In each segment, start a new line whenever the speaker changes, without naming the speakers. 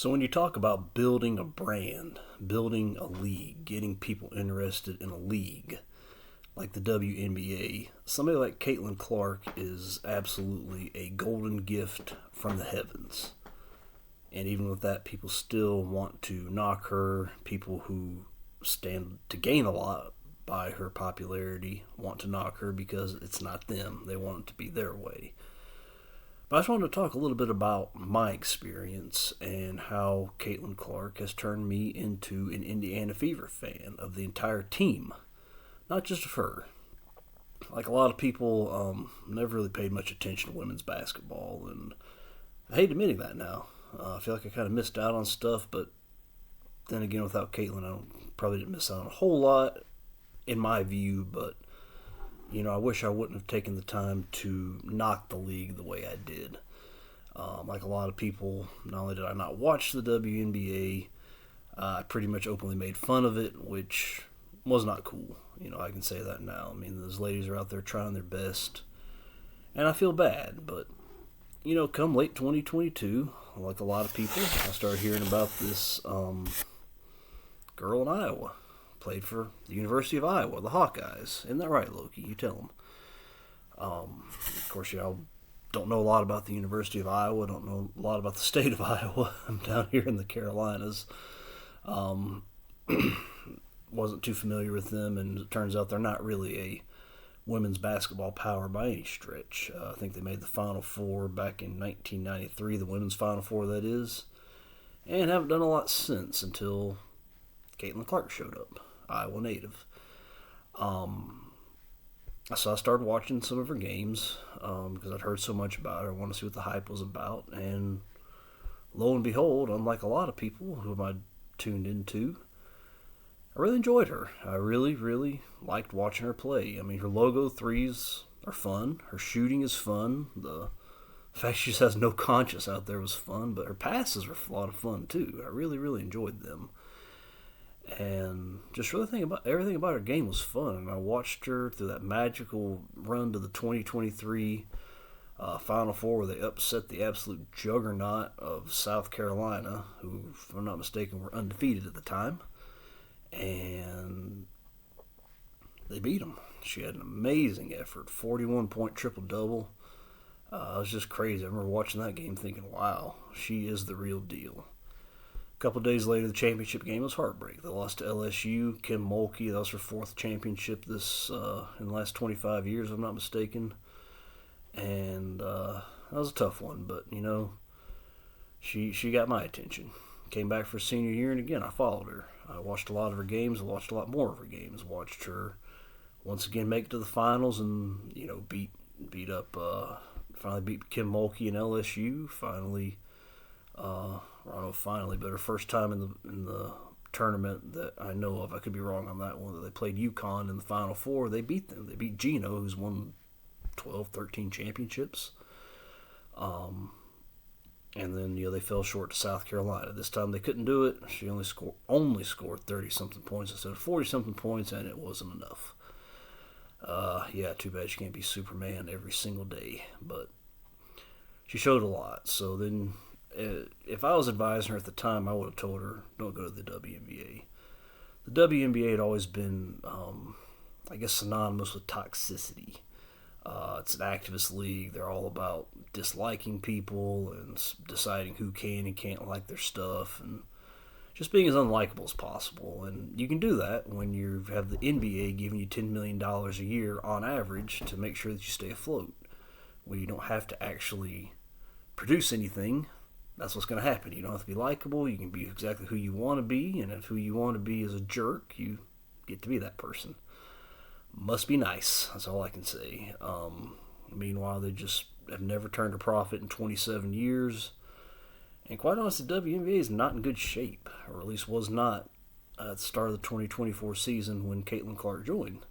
So when you talk about building a brand, building a league, getting people interested in a league like the WNBA, somebody like Caitlin Clark is absolutely a golden gift from the heavens. And even with that, people still want to knock her. People who stand to gain a lot by her popularity want to knock her because it's not them. They want it to be their way. But I just wanted to talk a little bit about my experience and how Caitlin Clark has turned me into an Indiana Fever fan of the entire team, not just of her. Like a lot of people, never really paid much attention to women's basketball, and I hate admitting that now. I feel like I kind of missed out on stuff, but then again, without Caitlin, probably didn't miss out on a whole lot, in my view, but I wish I wouldn't have taken the time to knock the league the way I did. Like a lot of people, not only did I not watch the WNBA, I pretty much openly made fun of it, which was not cool. I can say that now. I mean, those ladies are out there trying their best, and I feel bad, but, come late 2022, like a lot of people, I started hearing about this girl in Iowa. Played for the University of Iowa, the Hawkeyes. Isn't that right, Loki? You tell them. Of course, don't know a lot about the University of Iowa. Don't know a lot about the state of Iowa. I'm down here in the Carolinas. Wasn't too familiar with them, and it turns out they're not really a women's basketball power by any stretch. I think they made the Final Four back in 1993, the women's Final Four, that is, and haven't done a lot since until Caitlin Clark showed up. Iowa native. So I started watching some of her games because I'd heard so much about her. I wanted to see what the hype was about. And lo and behold, unlike a lot of people whom I tuned into, I really enjoyed her. I really, really liked watching her play. I mean, her logo threes are fun. Her shooting is fun. The fact she just has no conscience out there was fun. But her passes were a lot of fun, too. I really, really enjoyed them. And just really everything about her game was fun. And I watched her through that magical run to the 2023 Final Four where they upset the absolute juggernaut of South Carolina, who, if I'm not mistaken, were undefeated at the time. And they beat them. She had an amazing effort, 41-point triple-double. It was just crazy. I remember watching that game thinking, wow, she is the real deal. A couple of days later, the championship game was heartbreak. They lost to LSU. Kim Mulkey, that was her fourth championship in the last 25 years, if I'm not mistaken. And that was a tough one, but, she got my attention. Came back for senior year, and again, I followed her. I watched a lot of her games. I watched a lot more of her games. Watched her once again make it to the finals and, finally beat Kim Mulkey and LSU. Finally, I don't know finally, but her first time in the tournament that I know of, I could be wrong on that one, that they played UConn in the Final Four. They beat them. They beat Gino, who's won 12, 13 championships. And then, they fell short to South Carolina. This time they couldn't do it. She only scored 30-something points instead of 40-something points, and it wasn't enough. Too bad she can't be Superman every single day. But she showed a lot. So then, if I was advising her at the time, I would have told her, don't go to the WNBA. The WNBA had always been, synonymous with toxicity. It's an activist league. They're all about disliking people and deciding who can and can't like their stuff and just being as unlikable as possible. And you can do that when you have the NBA giving you $10 million a year on average to make sure that you stay afloat. When you don't have to actually produce anything, that's what's going to happen. You don't have to be likable. You can be exactly who you want to be, and if who you want to be is a jerk, you get to be that person. Must be nice. That's all I can say. Meanwhile, they just have never turned a profit in 27 years. And quite honestly, the WNBA is not in good shape, or at least was not at the start of the 2024 season when Caitlin Clark joined.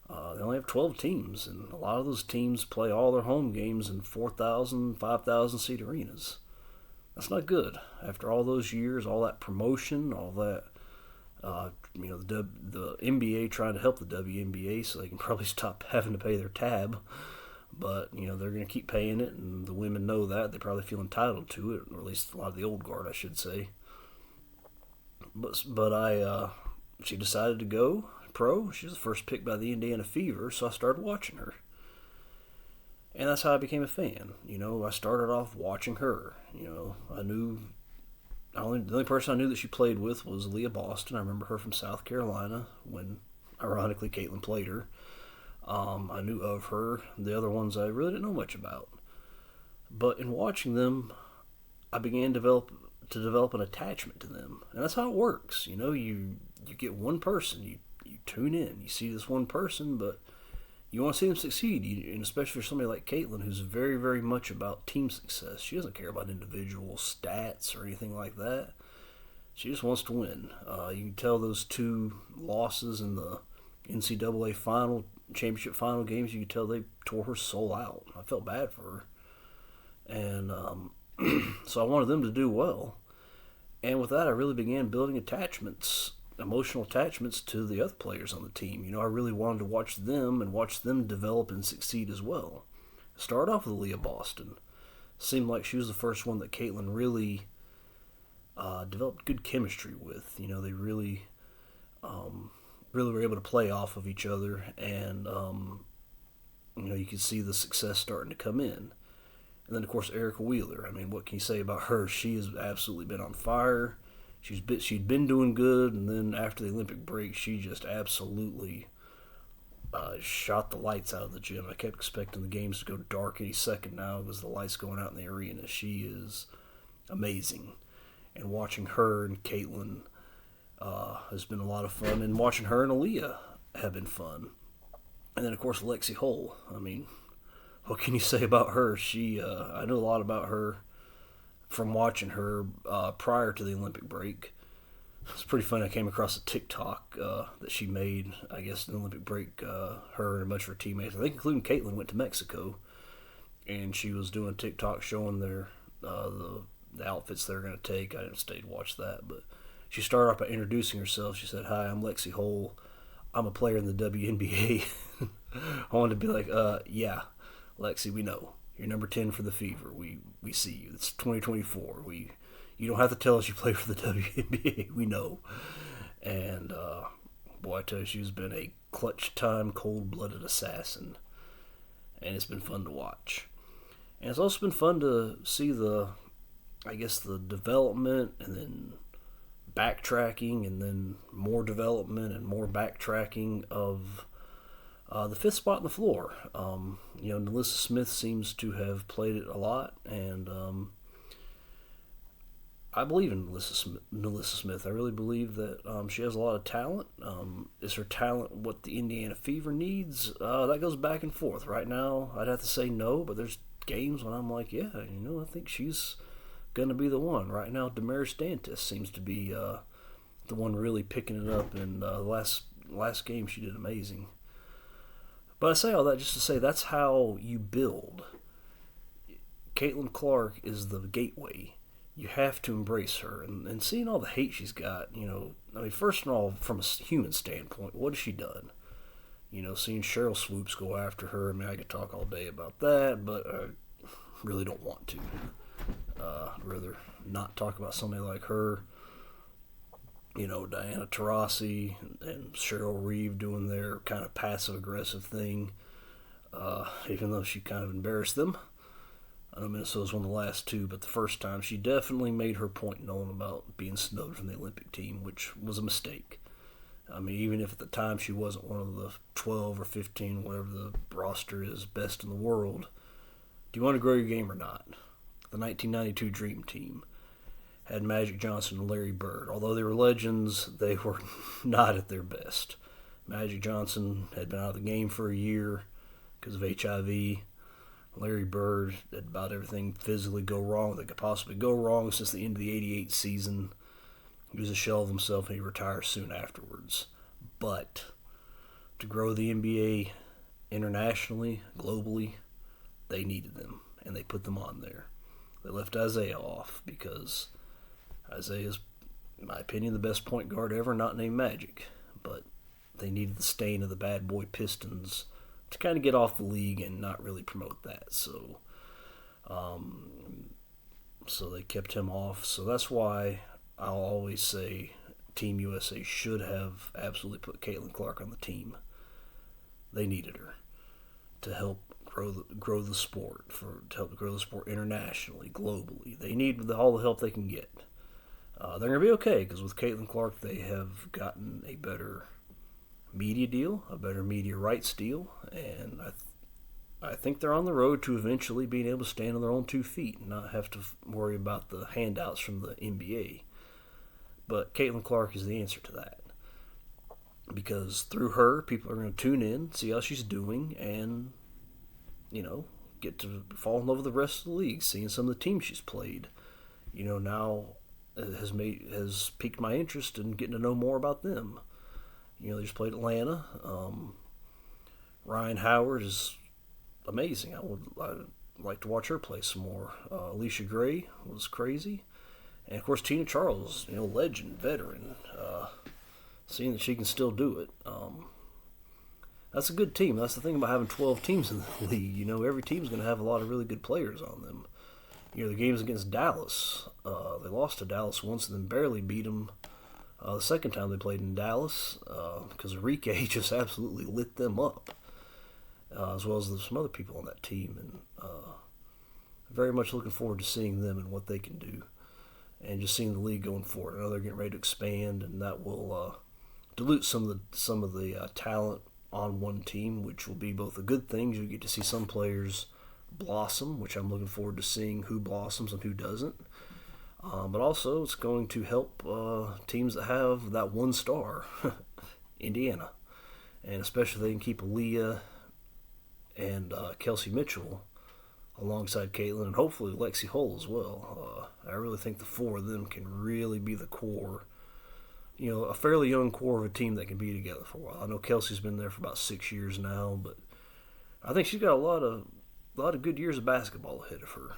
They only have 12 teams, and a lot of those teams play all their home games in 4,000, 5,000 seat arenas. That's not good. After all those years, all that promotion, all that, the NBA trying to help the WNBA so they can probably stop having to pay their tab. But, they're going to keep paying it, and the women know that. They probably feel entitled to it, or at least a lot of the old guard, I should say. But she decided to go pro. She was the first pick by the Indiana Fever, so I started watching her. And that's how I became a fan. I started off watching her. I knew the only person I knew that she played with was Leah Boston. I remember her from South Carolina when, ironically, Caitlin played her. I knew of her. The other ones I really didn't know much about. But in watching them, I began to develop an attachment to them. And that's how it works. You get one person, you tune in, you see this one person, but you want to see them succeed. And especially for somebody like Caitlin, who's very, very much about team success. She doesn't care about individual stats or anything like that. She just wants to win. You can tell those 2 losses in the NCAA championship final games, you could tell they tore her soul out. I felt bad for her. And so I wanted them to do well. And with that, I really began building emotional attachments to the other players on the team. I really wanted to watch them develop and succeed as well. Start off with Leah Boston. Seemed like she was the first one that Caitlin really developed good chemistry with. They really were able to play off of each other, and you could see the success starting to come in. And then, of course, Erica Wheeler. I mean, what can you say about her? She has absolutely been on fire. She'd been doing good, and then after the Olympic break, she just absolutely shot the lights out of the gym. I kept expecting the games to go dark any second now because the lights going out in the arena. She is amazing. And watching her and Caitlin has been a lot of fun, and watching her and Aaliyah have been fun. And then, of course, Lexi Hull. I mean, what can you say about her? I know a lot about her from watching her prior to the Olympic break. It's pretty funny. I came across a TikTok that she made, I guess, in the Olympic break. Her and a bunch of her teammates, I think including Caitlin, went to Mexico, and she was doing a TikTok showing their the outfits they're going to take. I didn't stay to watch that, but she started off by introducing herself. She said, "Hi, I'm Lexi Hull. I'm a player in the WNBA." I wanted to be like, yeah, Lexi, we know. You're number 10 for the Fever. We see you. It's 2024. You don't have to tell us you play for the WNBA. We know. And, boy, I tell you, she's been a clutch-time, cold-blooded assassin. And it's been fun to watch. And it's also been fun to see the development and then backtracking and then more development and more backtracking of the 5th spot on the floor. Nalissa Smith seems to have played it a lot, and I believe in Nalissa Smith. I really believe that she has a lot of talent. Is her talent what the Indiana Fever needs? That goes back and forth. Right now, I'd have to say no, but there's games when I'm like, yeah, I think she's going to be the one. Right now, Damaris Dantas seems to be the one really picking it up, and the last game she did amazing. But I say all that just to say that's how you build. Caitlin Clark is the gateway. You have to embrace her. And seeing all the hate she's got, first of all, from a human standpoint, what has she done? Seeing Cheryl Swoops go after her, I could talk all day about that, but I really don't want to. I'd rather not talk about somebody like her. Diana Taurasi and Cheryl Reeve doing their kind of passive-aggressive thing, even though she kind of embarrassed them. I know Minnesota's won the last 2, but the first time she definitely made her point known about being snubbed from the Olympic team, which was a mistake. Even if at the time she wasn't one of the 12 or 15, whatever the roster is, best in the world, do you want to grow your game or not? The 1992 Dream Team had Magic Johnson and Larry Bird. Although they were legends, they were not at their best. Magic Johnson had been out of the game for a year because of HIV. Larry Bird had about everything physically go wrong that could possibly go wrong since the end of the 88 season. He was a shell of himself, and he retired soon afterwards. But to grow the NBA internationally, globally, they needed them, and they put them on there. They left Isaiah off because Isaiah's, in my opinion, the best point guard ever, not named Magic. But they needed the stain of the bad boy Pistons to kind of get off the league and not really promote that. So they kept him off. So that's why I'll always say Team USA should have absolutely put Caitlin Clark on the team. They needed her to help grow the sport, to help grow the sport internationally, globally. They need all the help they can get. They're going to be okay, because with Caitlin Clark, they have gotten a better media deal, a better media rights deal, and I think they're on the road to eventually being able to stand on their own 2 feet and not have to worry about the handouts from the NBA. But Caitlin Clark is the answer to that, because through her, people are going to tune in, see how she's doing, and get to fall in love with the rest of the league, seeing some of the teams she's played. Now has piqued my interest in getting to know more about them. They just played Atlanta. Ryan Howard is amazing. I'd like to watch her play some more. Alicia Gray was crazy. And, of course, Tina Charles, legend, veteran. Seeing that she can still do it. That's a good team. That's the thing about having 12 teams in the league. Every team's going to have a lot of really good players on them. The games against Dallas, they lost to Dallas once and then barely beat them the second time they played in Dallas, because Enrique just absolutely lit them up, as well as some other people on that team. And very much looking forward to seeing them and what they can do, and just seeing the league going forward. I know they're getting ready to expand, and that will dilute some of the talent on one team, which will be both a good thing. You'll get to see some players blossom, which I'm looking forward to seeing who blossoms and who doesn't. But also, it's going to help teams that have that one star, Indiana. And especially if they can keep Aaliyah and KELSEY MITCHELL alongside Caitlin, and hopefully Lexi Hull as well. I really think the 4 of them can really be the core, a fairly young core of a team that can be together for a while. I know Kelsey's been there for about 6 years now, but I think she's got a lot of good years of basketball ahead of her.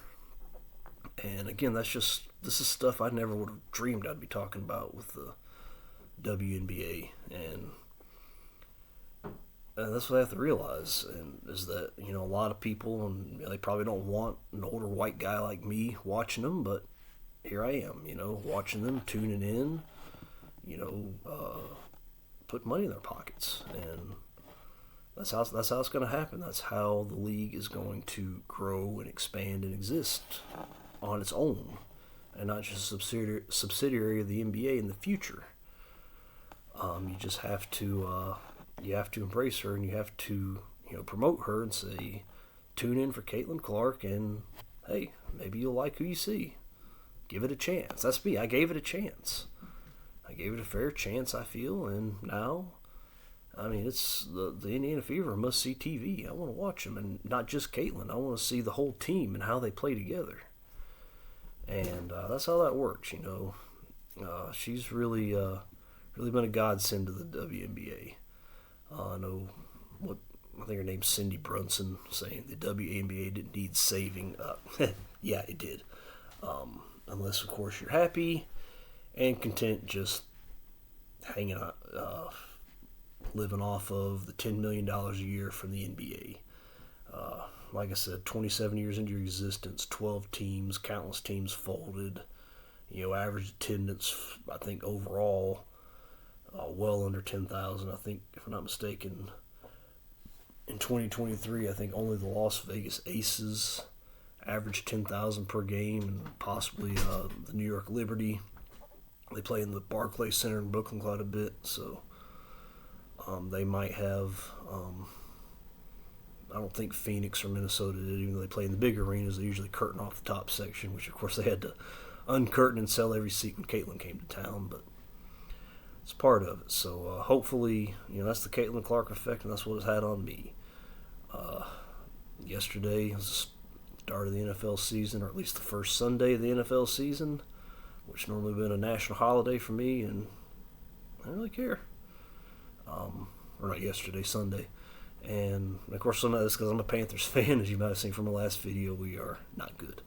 And again, this is stuff I never would have dreamed I'd be talking about with the WNBA, and that's what I have to realize, and is that a lot of people, and they probably don't want an older white guy like me watching them, but here I am, watching them, tuning in, put money in their pockets, and that's how it's going to happen. That's how the league is going to grow and expand and exist on its own, and not just a subsidiary of the NBA in the future. You just have to embrace her, and you have to promote her and say, tune in for Caitlin Clark, and hey, maybe you'll like who you see. Give it a chance. That's me. I gave it a chance. I gave it a fair chance, I feel, and now, it's the Indiana Fever must-see TV. I want to watch them, and not just Caitlin. I want to see the whole team and how they play together. And that's how that works, She's really been a godsend to the WNBA. I think her name's Cindy Brunson, saying the WNBA didn't need saving up. Yeah, it did. Unless, of course, you're happy and content just hanging out, living off of the $10 million a year from the NBA. Like I said, 27 years into your existence, 12 teams, countless teams folded, average attendance, I think overall, well under 10,000. I think, if I'm not mistaken, in 2023, I think only the Las Vegas Aces averaged 10,000 per game, and possibly the New York Liberty. They play in the Barclays Center in Brooklyn quite a bit, so they might have. I don't think Phoenix or Minnesota did, even though they play in the big arenas. They usually curtain off the top section, which of course they had to uncurtain and sell every seat when Caitlin came to town, but it's part of it. So hopefully, that's the Caitlin Clark effect, and that's what it's had on me. Yesterday was the start of the NFL season, or at least the first Sunday of the NFL season, which normally would have been a national holiday for me, and I don't really care. Or not yesterday, Sunday. And, of course, some of this because I'm a Panthers fan. As you might have seen from my last video, we are not good.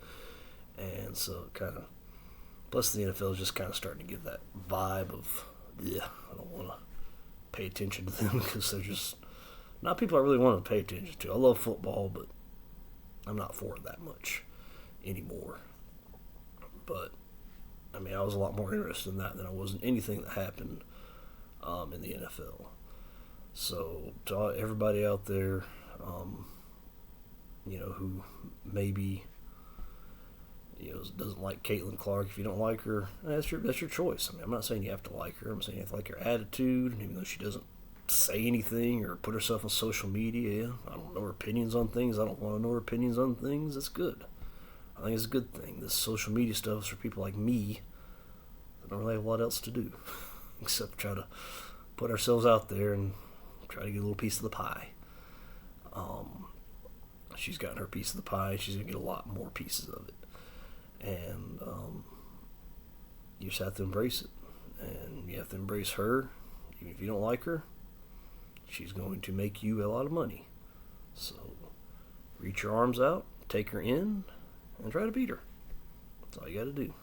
And so plus the NFL is just kind of starting to give that vibe of, I don't want to pay attention to them because they're just not people I really wanted to pay attention to. I love football, but I'm not for it that much anymore. But I mean, I was a lot more interested in that than I was in anything that happened in the NFL. So to everybody out there, who maybe doesn't like Caitlin Clark, if you don't like her, that's your choice. I mean, I'm not saying you have to like her. I'm saying you have to like her attitude, even though she doesn't say anything or put herself on social media. Yeah, I don't know her opinions on things. I don't want to know her opinions on things. That's good. I think it's a good thing. This social media stuff is for people like me that don't really have a lot else to do except try to put ourselves out there and try to get a little piece of the pie. She's gotten her piece of the pie. She's going to get a lot more pieces of it. And you just have to embrace it. And you have to embrace her. Even if you don't like her, she's going to make you a lot of money. So reach your arms out, take her in, and try to beat her. That's all you got to do.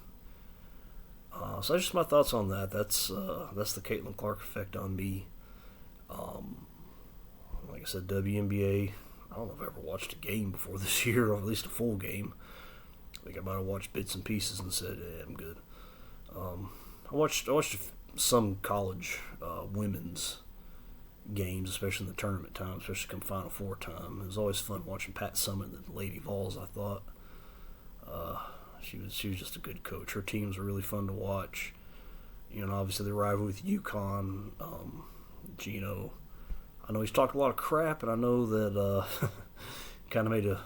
So that's just my thoughts on that. That's the Caitlin Clark effect on me. Like I said, WNBA. I don't know if I ever watched a game before this year, or at least a full game. I think I might have watched bits and pieces and said, "Yeah, I'm good." I watched some college women's games, especially in the tournament time, especially come Final Four time. It was always fun watching Pat Summitt and the Lady Vols. I thought she was just a good coach. Her teams were really fun to watch. And obviously the rivalry with UConn. Gino, I know he's talked a lot of crap, and I know that kind of made a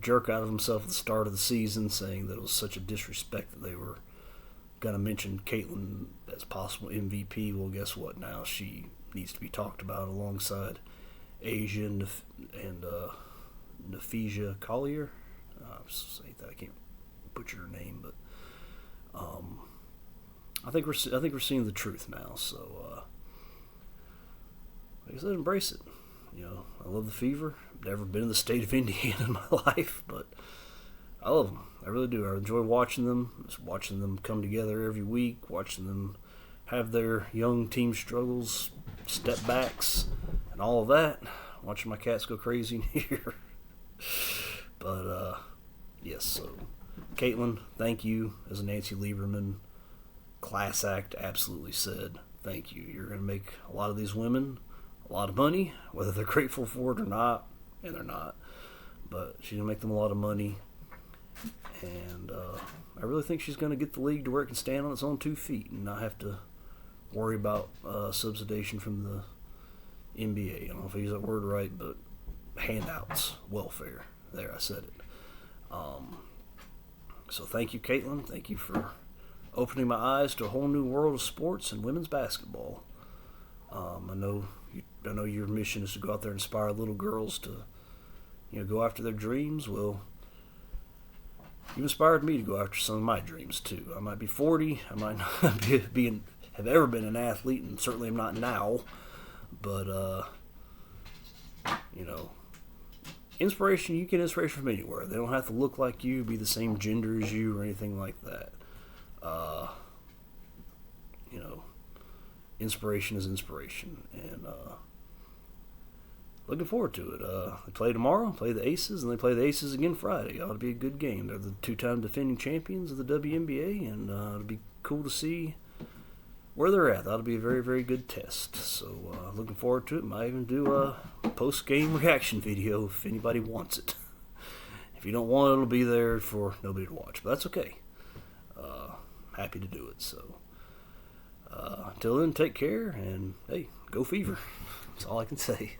jerk out of himself at the start of the season, saying that it was such a disrespect that they were going to mention Caitlin as possible MVP. Well, guess what? Now she needs to be talked about alongside Asia and Nafesia Collier. I can't butcher her name, but I think we're seeing the truth now. So like I said, embrace it. I love the Fever. I've never been in the state of Indiana in my life, but I love them. I really do. I enjoy watching them. Just watching them come together every week, watching them have their young team struggles, step backs, and all of that. Watching my cats go crazy in here. But, yes, so Caitlin, thank you. As a Nancy Lieberman class act absolutely said, thank you. You're going to make a lot of these women a lot of money, whether they're grateful for it or not, and they're not. But she's going to make them a lot of money. And I really think she's going to get the league to where it can stand on its own 2 feet and not have to worry about subsidization from the NBA. I don't know if I use that word right, but handouts, welfare. There, I said it. So thank you, Caitlin. Thank you for opening my eyes to a whole new world of sports and women's basketball. I know your mission is to go out there and inspire little girls to, go after their dreams. Well, you inspired me to go after some of my dreams too. I might be 40. I might not have ever been an athlete, and certainly am not now. But inspiration. You get inspiration from anywhere. They don't have to look like you, be the same gender as you, or anything like that. Inspiration is inspiration, and looking forward to it. They play tomorrow, play the Aces, and they play the Aces again Friday. Ought to be a good game. They're the 2-time defending champions of the WNBA, and it'll be cool to see where they're at. That'll be a very, very good test. So looking forward to it. Might even do a post-game reaction video if anybody wants it. If you don't want it, it'll be there for nobody to watch, but that's okay. Happy to do it. So until then, take care, and hey, go Fever. That's all I can say.